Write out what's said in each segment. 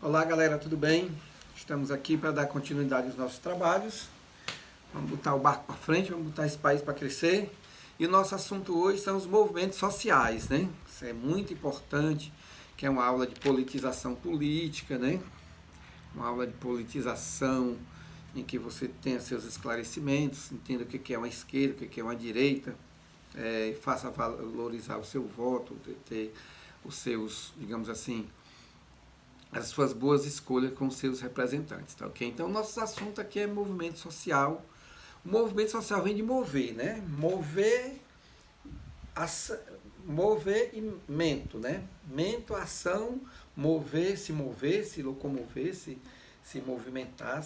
Olá galera, tudo bem? Estamos aqui para dar continuidade aos nossos trabalhos. Vamos botar o barco para frente, vamos botar esse país para crescer. E o nosso assunto hoje são os movimentos sociais, né? Isso é muito importante, que é uma aula de politização política, né? Uma aula de politização em que você tenha seus esclarecimentos, entenda o que é uma esquerda, o que é uma direita, faça valorizar o seu voto, ter os seus, digamos assim, as suas boas escolhas com seus representantes, tá ok? Então, nosso assunto aqui é movimento social. O movimento social vem de mover, né? Mover e mento, né? Mento, ação, se locomover, se movimentar,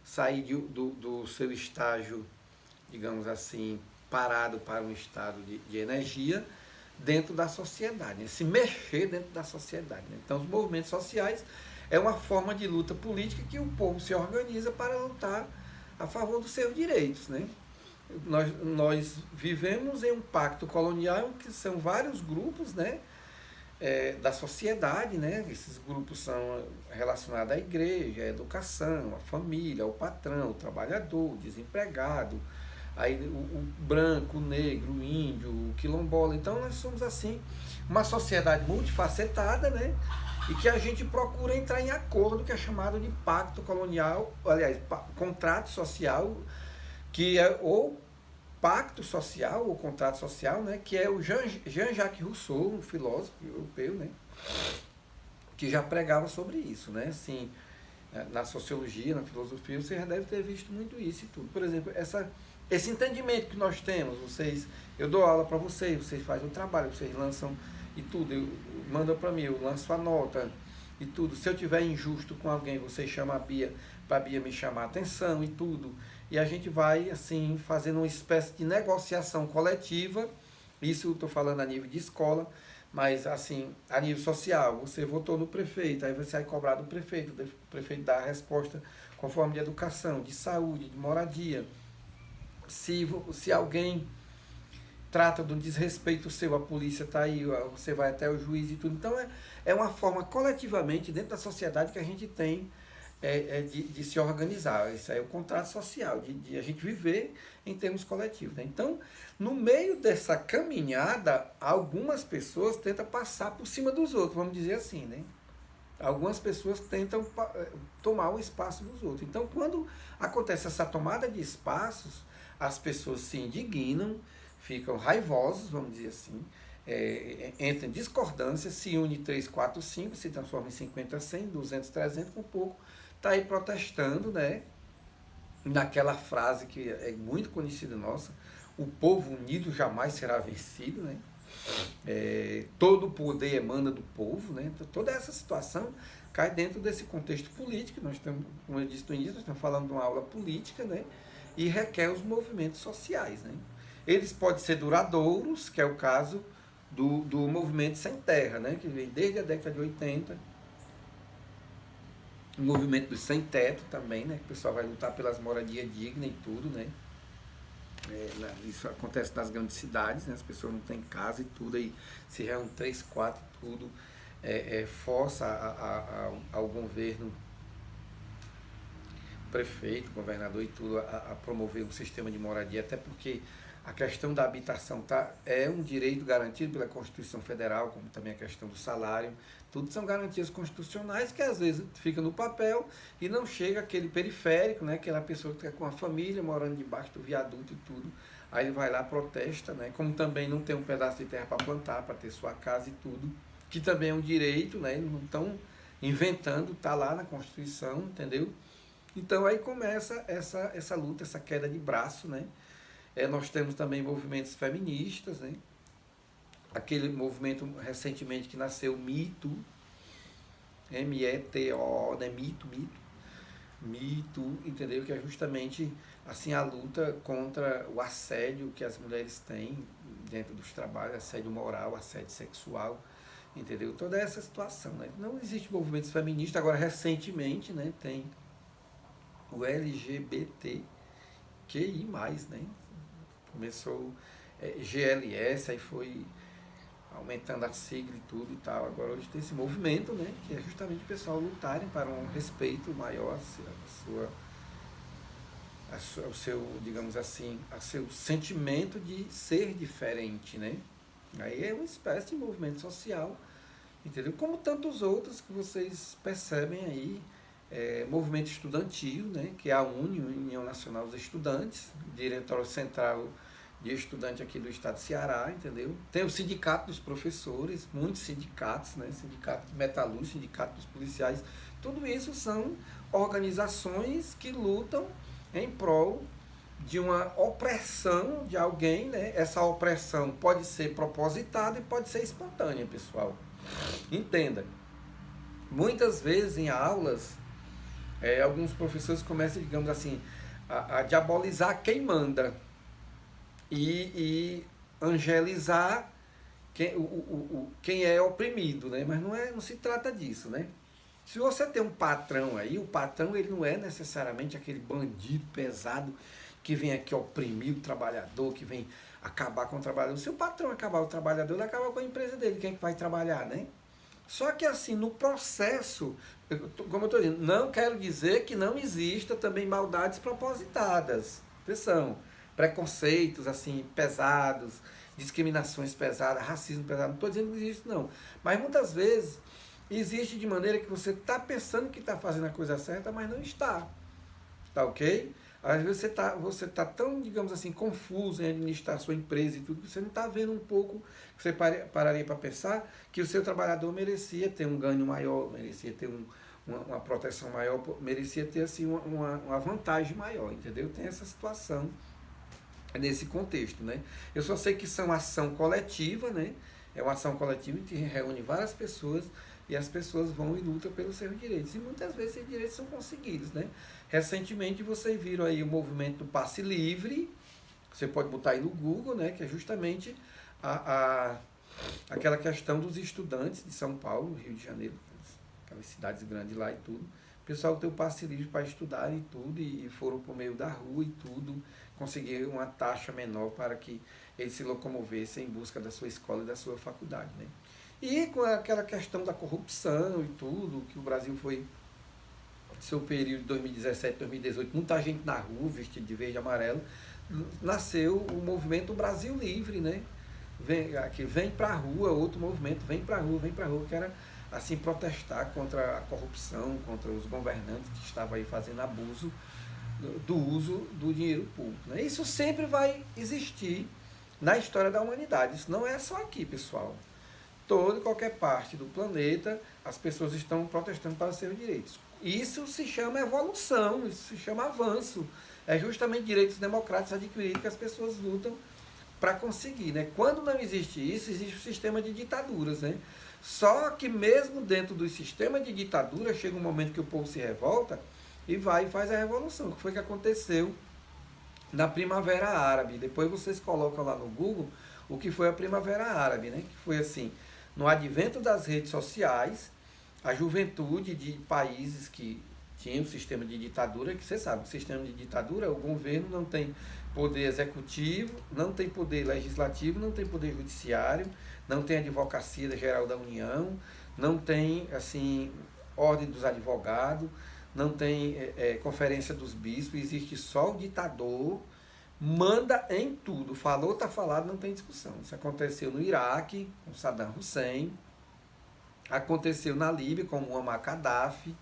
sair do seu estágio, digamos assim, parado para um estado de energia dentro da sociedade, né? Se mexer dentro da sociedade. Né? Então, os movimentos sociais é uma forma de luta política que o povo se organiza para lutar a favor dos seus direitos. Né? Nós vivemos em um pacto colonial que são vários grupos, né? Da sociedade, né? Esses grupos são relacionados à igreja, à educação, à família, ao patrão, ao trabalhador, o desempregado, aí o branco, o negro, o índio, o quilombola. Então nós somos assim uma sociedade multifacetada, né? E que a gente procura entrar em acordo, que é chamado de pacto colonial, aliás, contrato social, que é ou pacto social, ou contrato social, né? Que é o Jean-Jacques Rousseau, um filósofo europeu, né? Que já pregava sobre isso, né? Assim, na sociologia, na filosofia, você já deve ter visto muito isso e tudo. Por exemplo, esse entendimento que nós temos, eu dou aula para vocês fazem o trabalho, vocês lançam e tudo, manda para mim, eu lanço a nota e tudo. Se eu tiver injusto com alguém, você chama a Bia, para a Bia me chamar a atenção e tudo. E a gente vai, assim, fazendo uma espécie de negociação coletiva. Isso eu estou falando a nível de escola, mas assim, a nível social, você votou no prefeito, aí você vai cobrar do prefeito, o prefeito dá a resposta conforme de educação, de saúde, de moradia. Se alguém trata de um desrespeito seu, a polícia está aí, você vai até o juiz e tudo. Então é uma forma coletivamente dentro da sociedade que a gente tem de se organizar. Isso aí é o contrato social, de a gente viver em termos coletivos. Né? Então, no meio dessa caminhada, algumas pessoas tentam passar por cima dos outros, vamos dizer assim, né? Algumas pessoas tentam tomar o espaço dos outros. Então, quando acontece essa tomada de espaços, as pessoas se indignam, ficam raivosos, vamos dizer assim, entram em discordância, se une 3, 4, 5, se transforma em 50, 100, 200, 300, com pouco, está aí protestando, né? Naquela frase que é muito conhecida nossa, o povo unido jamais será vencido, né? Todo o poder emana do povo, né? Então, toda essa situação cai dentro desse contexto político. Nós estamos, como eu disse no início, nós estamos falando de uma aula política, né? E requer os movimentos sociais, né? Eles podem ser duradouros, que é o caso do movimento Sem Terra, né? Que vem desde a década de 80. O movimento do Sem Teto também, né? Que o pessoal vai lutar pelas moradias dignas e tudo, né? Isso acontece nas grandes cidades, né? As pessoas não têm casa e tudo, aí se reúnem 3, 4 e tudo, força ao governo, prefeito, governador e tudo, a promover um sistema de moradia, até porque a questão da habitação é um direito garantido pela Constituição Federal, como também a questão do salário. Tudo são garantias constitucionais que às vezes fica no papel e não chega aquele periférico, né? Aquela pessoa que está com a família morando debaixo do viaduto e tudo. Aí ele vai lá, protesta, né? Como também não tem um pedaço de terra para plantar, para ter sua casa e tudo, que também é um direito, né? Eles não estão inventando, está lá na Constituição, entendeu? Então aí começa essa luta, essa queda de braço, né? Nós temos também movimentos feministas, né? Aquele movimento recentemente que nasceu, Mito, M-E-T-O, né? Mito, entendeu? Que é justamente assim a luta contra o assédio que as mulheres têm dentro dos trabalhos, assédio moral, assédio sexual, entendeu? Toda essa situação, né? Não existe movimentos feministas, agora recentemente, né? Tem o LGBTQI+, né? Começou GLS, aí foi aumentando a sigla e tudo e tal. Agora hoje tem esse movimento, né, que é justamente o pessoal lutarem para um respeito maior o seu, digamos assim, o seu sentimento de ser diferente, né? Aí é uma espécie de movimento social, entendeu? Como tantos outros que vocês percebem aí, movimento estudantil, né? Que é a União Nacional dos Estudantes, Diretório Central de Estudante aqui do estado de Ceará, entendeu? Tem o sindicato dos professores, muitos sindicatos, né? Sindicato de metalúrgicos, sindicato dos policiais, tudo isso são organizações que lutam em prol de uma opressão de alguém, né? Essa opressão pode ser propositada e pode ser espontânea, pessoal. Entenda. Muitas vezes em aulas, alguns professores começam, digamos assim, a diabolizar quem manda e angelizar quem é oprimido, né? Mas não se trata disso, né? Se você tem um patrão aí, o patrão ele não é necessariamente aquele bandido pesado que vem aqui oprimir o trabalhador, que vem acabar com o trabalhador. Se o patrão acabar com o trabalhador, ele acaba com a empresa dele, quem é que vai trabalhar, né? Só que assim, no processo, como eu estou dizendo, não quero dizer que não exista também maldades propositadas. Atenção, preconceitos assim pesados, discriminações pesadas, racismo pesado, não estou dizendo que existe não. Mas muitas vezes existe de maneira que você está pensando que está fazendo a coisa certa, mas não está. Tá ok? Às vezes você tá tão, digamos assim, confuso em administrar a sua empresa e tudo, que você não está vendo um pouco, você pararia para pensar que o seu trabalhador merecia ter um ganho maior, merecia ter uma proteção maior, merecia ter assim, uma vantagem maior, entendeu? Tem essa situação nesse contexto, né? Eu só sei que são ação coletiva, né? É uma ação coletiva que reúne várias pessoas e as pessoas vão e lutam pelos seus direitos. E muitas vezes esses direitos são conseguidos, né? Recentemente vocês viram aí o movimento do passe livre, você pode botar aí no Google, né? Que é justamente aquela questão dos estudantes de São Paulo, Rio de Janeiro, aquelas cidades grandes lá e tudo. O pessoal tem o passe livre para estudar e tudo, e foram por meio da rua e tudo, conseguiram uma taxa menor para que eles se locomovessem em busca da sua escola e da sua faculdade, né? E com aquela questão da corrupção e tudo, que o Brasil foi, seu período de 2017, 2018, muita gente na rua, vestido de verde e amarelo, nasceu o movimento Brasil Livre, né? Vem pra rua, outro movimento, vem pra rua, que era assim, protestar contra a corrupção, contra os governantes que estavam aí fazendo abuso do uso do dinheiro público, né? Isso sempre vai existir na história da humanidade, isso não é só aqui, pessoal. Toda e qualquer parte do planeta, as pessoas estão protestando para os seus direitos. Isso se chama evolução, isso se chama avanço. É justamente direitos democráticos adquiridos que as pessoas lutam para conseguir, né? Quando não existe isso, existe o sistema de ditaduras, né? Só que mesmo dentro do sistema de ditadura, chega um momento que o povo se revolta e vai e faz a revolução, que foi que aconteceu na Primavera Árabe. Depois vocês colocam lá no Google o que foi a Primavera Árabe, né? Que foi assim, no advento das redes sociais, a juventude de países que tinham um sistema de ditadura, que você sabe, o sistema de ditadura, o governo não tem poder executivo, não tem poder legislativo, não tem poder judiciário, não tem advocacia geral da União, não tem, assim, ordem dos advogados, não tem conferência dos bispos, existe só o ditador, manda em tudo, falou, está falado, não tem discussão. Isso aconteceu no Iraque, com Saddam Hussein, aconteceu na Líbia, com Muammar Gaddafi,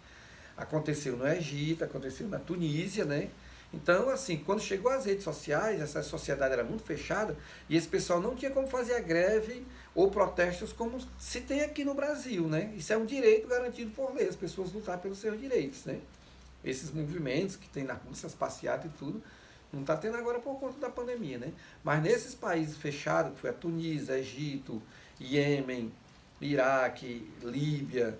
aconteceu no Egito, aconteceu na Tunísia, né? Então, assim, quando chegou às redes sociais, essa sociedade era muito fechada, e esse pessoal não tinha como fazer a greve ou protestos como se tem aqui no Brasil, né? Isso é um direito garantido por lei, as pessoas lutar pelos seus direitos, né? Esses movimentos que tem na rua, essas passeatas e tudo, não está tendo agora por conta da pandemia, né? Mas nesses países fechados, que foi a Tunísia, Egito, Iêmen, Iraque, Líbia,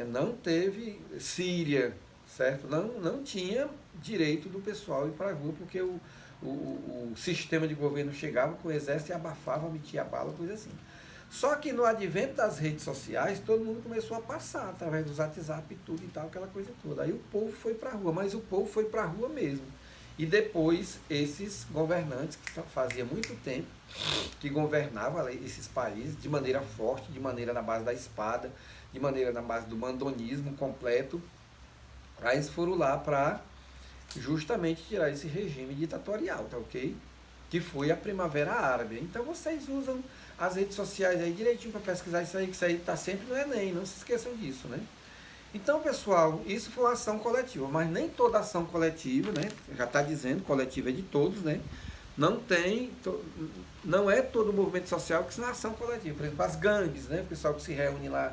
não teve, Síria, certo? Não tinha direito do pessoal ir para a rua, porque o sistema de governo chegava com o exército e abafava, metia bala, coisa assim. Só que no advento das redes sociais, todo mundo começou a passar, através dos WhatsApp e tudo e tal, aquela coisa toda. Aí o povo foi para a rua, mas o povo foi para a rua mesmo. E depois esses governantes, que fazia muito tempo que governavam esses países de maneira forte, de maneira na base da espada, de maneira na base do mandonismo completo, aí eles foram lá para justamente tirar esse regime ditatorial, tá ok? Que foi a Primavera Árabe. Então vocês usam as redes sociais aí direitinho para pesquisar isso aí, que isso aí está sempre no Enem, não se esqueçam disso, né? Então, pessoal, isso foi uma ação coletiva, mas nem toda ação coletiva, né? Já está dizendo, coletiva é de todos, né? Não é todo movimento social que é uma ação coletiva. Por exemplo, as gangues, né? O pessoal que se reúne lá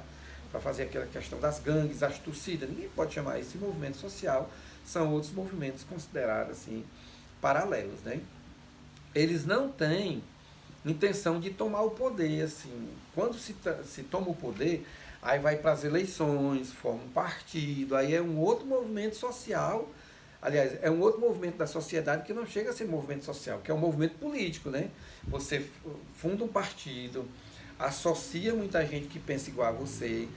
para fazer aquela questão das gangues, as torcidas, ninguém pode chamar isso de movimento social, são outros movimentos considerados assim, paralelos, né? Eles não têm intenção de tomar o poder, assim. Quando se toma o poder, aí vai para as eleições, forma um partido, aí é um outro movimento social, aliás, é um outro movimento da sociedade que não chega a ser movimento social, que é um movimento político, né? Você funda um partido, associa muita gente que pensa igual a você,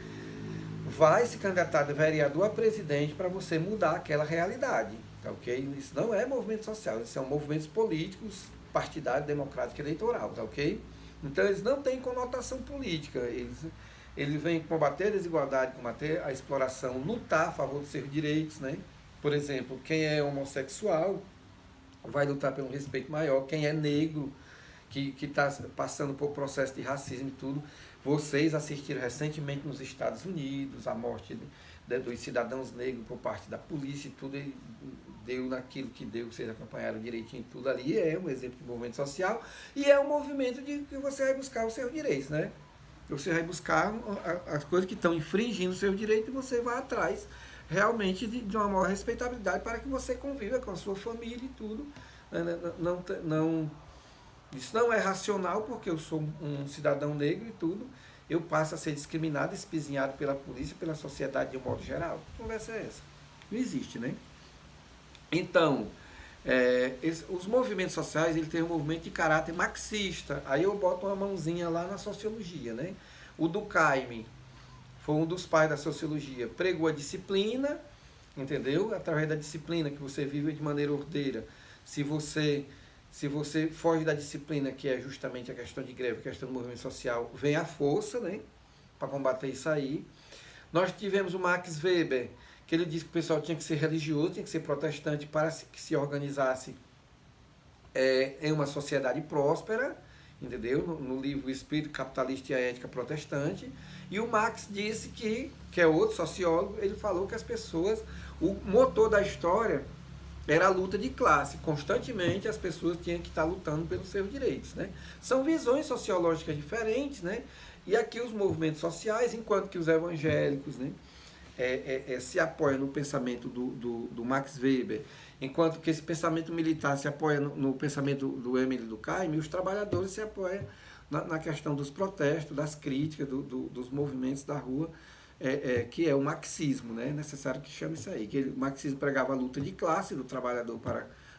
vai se candidatar de vereador a presidente para você mudar aquela realidade, tá ok? Isso não é movimento social, isso são movimentos políticos, partidário, democrático e eleitoral, tá ok? Então eles não têm conotação política, eles vêm combater a desigualdade, combater a exploração, lutar a favor dos seus direitos, né? Por exemplo, quem é homossexual vai lutar pelo respeito maior, quem é negro, que está passando por processo de racismo e tudo. Vocês assistiram recentemente nos Estados Unidos a morte dos cidadãos negros por parte da polícia e tudo, e deu naquilo que deu, vocês acompanharam direitinho tudo ali, é um exemplo de movimento social e é um movimento de que você vai buscar os seus direitos, né? Você vai buscar as coisas que estão infringindo o seu direito e você vai atrás realmente de uma maior respeitabilidade para que você conviva com a sua família e tudo. Isso não é racional porque eu sou um cidadão negro e tudo. Eu passo a ser discriminado, espizinhado pela polícia, pela sociedade de um modo geral. Que conversa é essa? Não existe, né? Então, os movimentos sociais, ele tem um movimento de caráter marxista. Aí eu boto uma mãozinha lá na sociologia, né? O Durkheim foi um dos pais da sociologia, pregou a disciplina, entendeu? Através da disciplina que você vive de maneira ordeira. Se você foge da disciplina, que é justamente a questão de greve, a questão do movimento social, vem a força, né? Para combater isso aí. Nós tivemos o Max Weber, que ele disse que o pessoal tinha que ser religioso, tinha que ser protestante para que se organizasse em uma sociedade próspera, entendeu? No livro O Espírito Capitalista e a Ética Protestante. E o Marx disse que é outro sociólogo, ele falou que as pessoas, o motor da história era a luta de classe. Constantemente as pessoas tinham que estar lutando pelos seus direitos, né? São visões sociológicas diferentes, né? E aqui os movimentos sociais, enquanto que os evangélicos, né, se apoiam no pensamento do Max Weber, enquanto que esse pensamento militar se apoia no pensamento do Émile Durkheim, e os trabalhadores se apoiam na questão dos protestos, das críticas, dos movimentos da rua, que é o marxismo, né? É necessário que chame isso aí. Que o marxismo pregava a luta de classe do trabalhador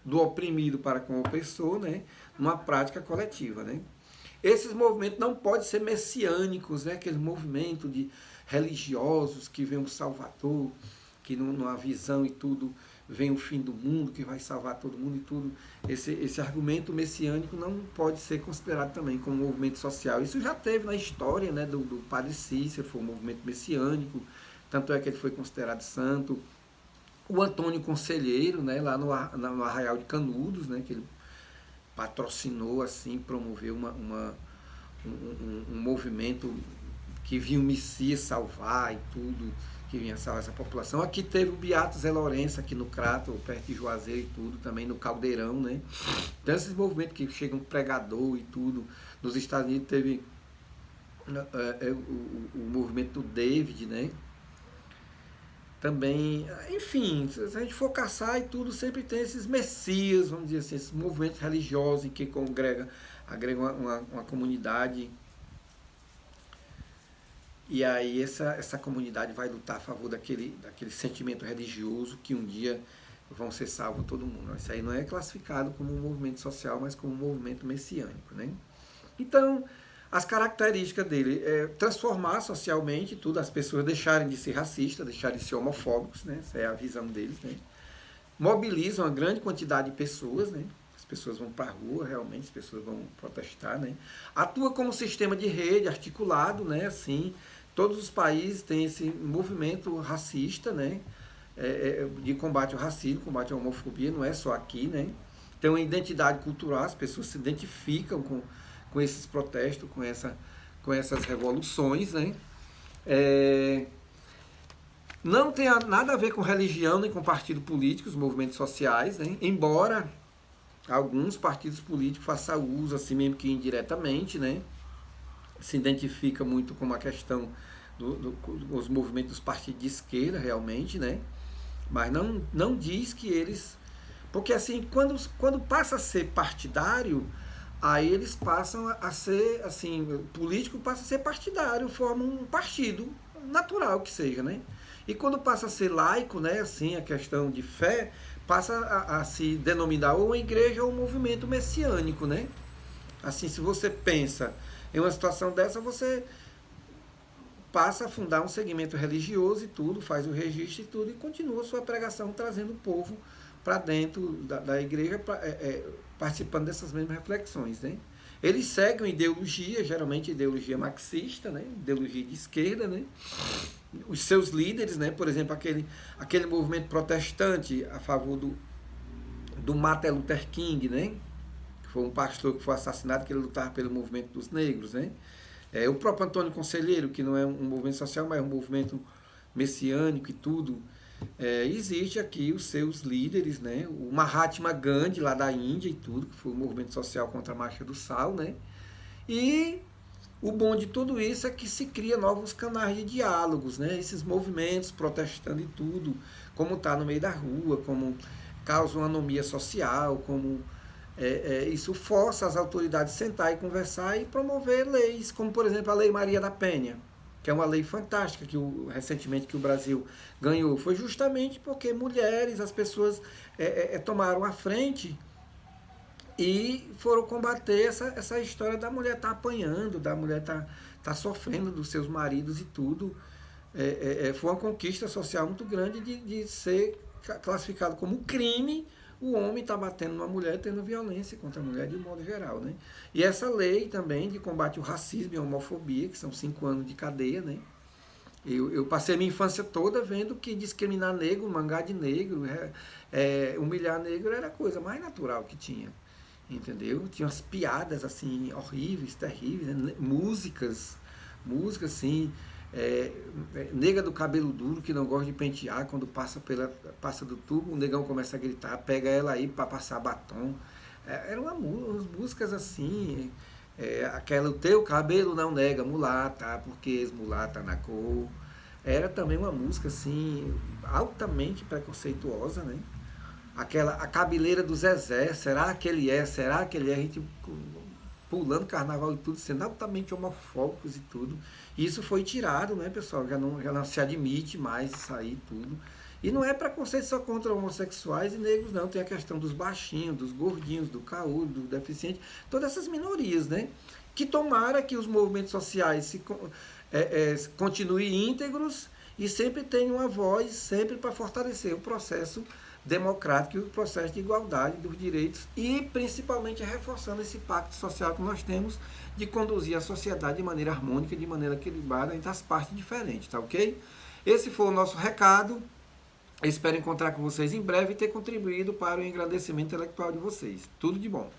do oprimido para com o opressor, né? Numa prática coletiva, né? Esses movimentos não podem ser messiânicos, né? Aquele movimento de religiosos que vem um Salvador, que numa visão e tudo vem o fim do mundo, que vai salvar todo mundo e tudo. Esse argumento messiânico não pode ser considerado também como um movimento social. Isso já teve na história, né, do Padre Cícero, foi um movimento messiânico, tanto é que ele foi considerado santo. O Antônio Conselheiro, né, lá no Arraial de Canudos, né, que ele patrocinou, assim, promoveu um movimento que vinha o Messias salvar e tudo, que vinha salvar essa população. Aqui teve o Beato Zé Lourenço, aqui no Crato, perto de Juazeiro e tudo, também no Caldeirão, né? Então esses movimentos que chegam pregador e tudo. Nos Estados Unidos teve o movimento do David, né? Também, enfim, se a gente for caçar e tudo, sempre tem esses messias, vamos dizer assim, esses movimentos religiosos em que agregam uma comunidade. E aí essa comunidade vai lutar a favor daquele sentimento religioso que um dia vão ser salvos todo mundo. Isso aí não é classificado como um movimento social, mas como um movimento messiânico, né? Então, as características dele é transformar socialmente tudo, as pessoas deixarem de ser racistas, deixarem de ser homofóbicos, né? Essa é a visão deles, né? mobilizam uma grande quantidade de pessoas, né? As pessoas vão para a rua, realmente, as pessoas vão protestar, né? Atua como sistema de rede articulado, né? Assim, todos os países têm esse movimento racista, né? De combate ao racismo, combate à homofobia, não é só aqui, né? Tem uma identidade cultural, as pessoas se identificam com esses protestos, com essas revoluções, né? Não tem nada a ver com religião nem com partido político, os movimentos sociais, né? Embora alguns partidos políticos façam uso, assim mesmo que indiretamente, né? Se identifica muito com a questão dos movimentos dos partidos de esquerda, realmente, né? Mas não diz que eles... Porque assim, quando passa a ser partidário, aí eles passam a ser, assim, político passa a ser partidário, forma um partido, natural que seja, né? E quando passa a ser laico, né, assim, a questão de fé, passa a se denominar ou uma igreja ou um movimento messiânico, né? Assim, se você pensa em uma situação dessa, você passa a fundar um segmento religioso e tudo, faz o registro e tudo, e continua a sua pregação trazendo o povo para dentro da igreja, participando dessas mesmas reflexões, né? Eles seguem ideologia, geralmente ideologia marxista, né? Ideologia de esquerda, né? Os seus líderes, né? Por exemplo, aquele movimento protestante a favor do Martin Luther King, né? Que foi um pastor que foi assassinado, que ele lutava pelo movimento dos negros, né? O próprio Antônio Conselheiro, que não é um movimento social, mas é um movimento messiânico e tudo. Existe aqui os seus líderes, né? O Mahatma Gandhi, lá da Índia e tudo, que foi um movimento social contra a marcha do sal, né? E o bom de tudo isso é que se cria novos canais de diálogos, né? Esses movimentos protestando e tudo, como está no meio da rua, como causa uma anomia social, como isso força as autoridades a sentar e conversar e promover leis, como por exemplo a Lei Maria da Penha, que é uma lei fantástica que recentemente que o Brasil ganhou. Foi justamente porque mulheres, as pessoas tomaram a frente e foram combater essa história da mulher estar apanhando, da mulher estar sofrendo dos seus maridos e tudo. Foi uma conquista social muito grande de ser classificado como crime o homem estar batendo numa mulher, tendo violência contra a mulher de modo geral, né? E essa lei também de combate ao racismo e à homofobia, que são 5 anos de cadeia, né? Eu passei a minha infância toda vendo que discriminar negro, mangá de negro, humilhar negro era a coisa mais natural que tinha. Entendeu? Tinha umas piadas assim, horríveis, terríveis, né? músicas assim, nega do cabelo duro que não gosta de pentear, quando passa do tubo, o negão começa a gritar, pega ela aí para passar batom. Eram umas músicas assim, aquela, o teu cabelo não nega mulata, porque ex-mulata na cor. Era também uma música assim, altamente preconceituosa, né? A cabeleira do Zezé, será que ele é? Será que ele é? A gente pulando carnaval e tudo, sendo altamente homofóbicos e tudo. E isso foi tirado, né, pessoal? Já não se admite mais isso aí tudo. E não é preconceito só contra homossexuais e negros, não. Tem a questão dos baixinhos, dos gordinhos, do caúdo, do deficiente, todas essas minorias, né? Que tomara que os movimentos sociais continuem íntegros e sempre tenham uma voz, sempre para fortalecer o processo democrático e o processo de igualdade dos direitos e principalmente reforçando esse pacto social que nós temos de conduzir a sociedade de maneira harmônica, de maneira equilibrada entre as partes diferentes, tá ok? Esse foi o nosso recado. Eu espero encontrar com vocês em breve e ter contribuído para o engrandecimento intelectual de vocês. Tudo de bom.